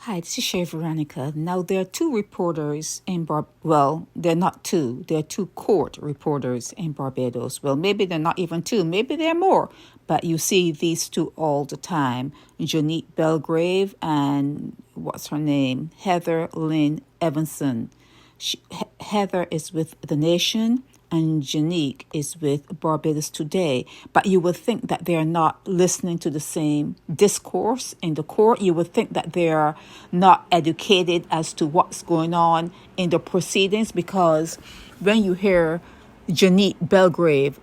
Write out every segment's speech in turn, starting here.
Hi, this is Shay Veronica. Now, there are two reporters in well, they're not two. There are two court reporters in Barbados. Well, maybe they're not even two. Maybe they're more. But you see these two all the time. Jenique Belgrave and what's her name? Heather Lynn Evanson. Heather is with The Nation and Jenique is with Barbados Today. But you would think that they're not listening to the same discourse in the court. You would think that they're not educated as to what's going on in the proceedings, because when you hear Jenique Belgrave,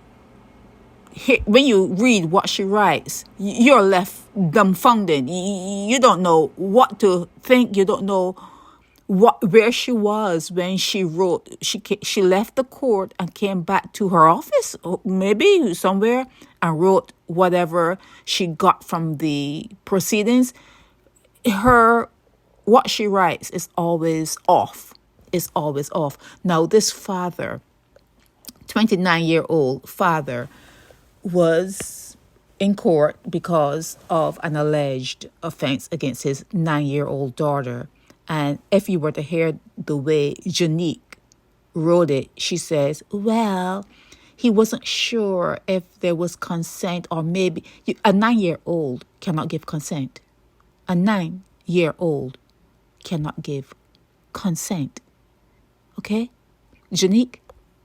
when you read what she writes, you're left dumbfounded. You don't know what to think. You don't know where she was when she wrote. She left the court and came back to her office, or maybe somewhere, and wrote whatever she got from the proceedings. What she writes is always off. It's always off. Now, this father, 29-year-old father, was in court because of an alleged offense against his 9-year-old daughter. And if you were to hear the way Jenique wrote it, she says, well, he wasn't sure if there was consent, or maybe a 9-year-old cannot give consent. A 9-year-old cannot give consent. Okay? Jenique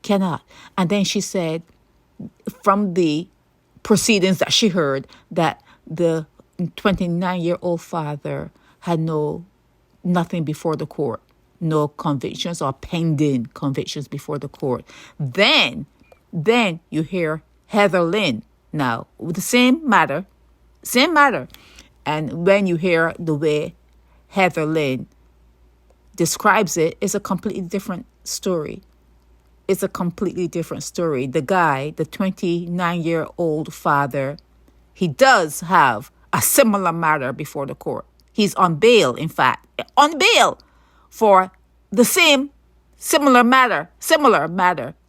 cannot. And then she said, from the proceedings that she heard, that the 29-year-old father had nothing before the court, no convictions or pending convictions before the court. Then you hear Heather Lynn now with the same matter. And when you hear the way Heather Lynn describes it, it's a completely different story. It's a completely different story. The guy, the 29-year-old father, he does have a similar matter before the court. He's on bail, in fact, on bail for the similar matter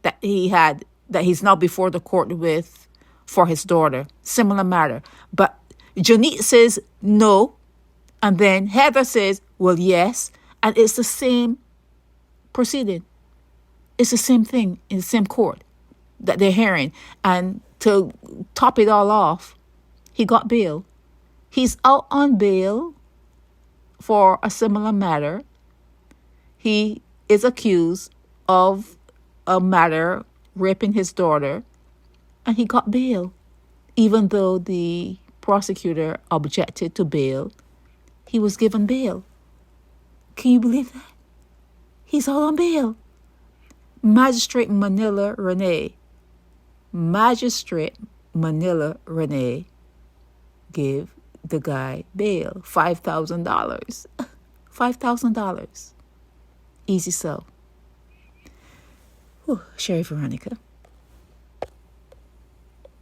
that he had, that he's now before the court with for his daughter. Similar matter. But Jenique says no. And then Heather says, well, yes. And it's the same proceeding. It's the same thing in the same court that they're hearing. And to top it all off, he got bail. He's out on bail for a similar matter. He is accused of a matter raping his daughter, and he got bail. Even though the prosecutor objected to bail, he was given bail. Can you believe that? He's out on bail. Magistrate Manilla Renee gave the guy bail, $5,000. $5,000. Easy sell. Sherry Veronica.